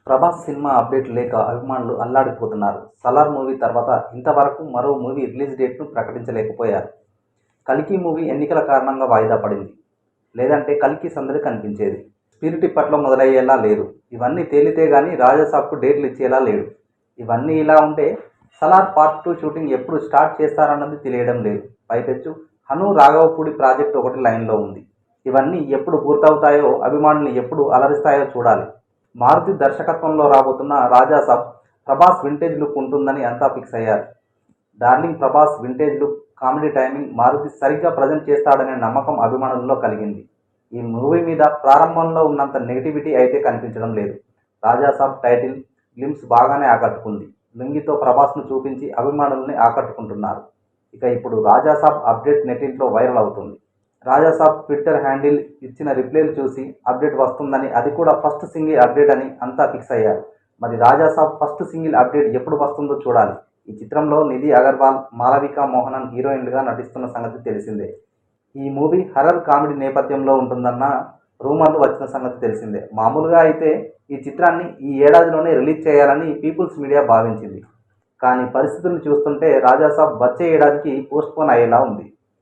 Prabhas cinema update లేక అభిమానులు అల్లాడిపోతున్నారు. 'Salaar' movie తర్వాత ఇంతవరకు మరో మూవీ రిలీజ్ డేట్ను ప్రకటించలేకపోయారు. 'కల్కి' మూవీ ఎన్నికల కారణంగా వాయిదా పడింది. లేదంటే 'కల్కి' సందడి కనిపించేది. 'స్పిరిట్' ఇప్పట్లో మొదలయ్యేలా లేదు. ఇవన్నీ తేలితే గానీ 'రాజాసాబ్'కు డేట్లు ఇచ్చేలా లేడు. ఇవన్నీ ఇలా ఉంటే 'సలార్ పార్ట్ 2' షూటింగ్ ఎప్పుడు స్టార్ట్ చేస్తారన్నది తెలియడం లేదు. పైపెచ్చు హను రాఘవపూడి ప్రాజెక్టు ఒకటి లైన్లో ఉంది. ఇవన్నీ ఎప్పుడు పూర్తవుతాయో, అభిమానుల్ని ఎప్పుడు అలరిస్తాయో చూడాలి. మారుతి దర్శకత్వంలో రాబోతున్న 'రాజాసాబ్' ప్రభాస్ వింటేజ్ లుక్ ఉంటుందని అంతా ఫిక్స్ అయ్యారు. Darling Prabhas vintage look, comedy timing Maruthi సరిగ్గా ప్రజెంట్ చేస్తాడనే నమ్మకం అభిమానుల్లో కలిగింది. ఈ మూవీ మీద ప్రారంభంలో ఉన్నంత నెగిటివిటీ అయితే కనిపించడం లేదు. 'రాజాసాబ్' టైటిల్, గ్లిమ్స్ బాగానే ఆకట్టుకుంది. లుంగీతో ప్రభాస్ను చూపించి అభిమానుల్ని ఆకట్టుకుంటున్నారు. ఇక ఇప్పుడు 'రాజాసాబ్' అప్డేట్ నెట్టింట్లో వైరల్ అవుతుంది. రాజాసాబ్ ట్విట్టర్ హ్యాండిల్ ఇచ్చిన రిప్లైలు చూసి అప్డేట్ వస్తుందని, అది కూడా ఫస్ట్ సింగిల్ అప్డేట్ అని అంతా ఫిక్స్ అయ్యారు. మరి రాజాసాబ్ ఫస్ట్ సింగిల్ అప్డేట్ ఎప్పుడు వస్తుందో చూడాలి. ఈ చిత్రంలో నిధి అగర్వాల్, మాళవిక మోహనన్ హీరోయిన్లుగా నటిస్తున్న సంగతి తెలిసిందే. ఈ మూవీ హర్రర్ కామెడీ నేపథ్యంలో ఉంటుందన్న రూమర్లు వచ్చిన సంగతి తెలిసిందే. మామూలుగా అయితే ఈ చిత్రాన్ని ఈ ఏడాదిలోనే రిలీజ్ చేయాలని పీపుల్స్ మీడియా భావించింది. కానీ పరిస్థితులను చూస్తుంటే రాజాసాబ్ వచ్చే ఏడాదికి పోస్ట్పోన్ అయ్యేలా ఉంది.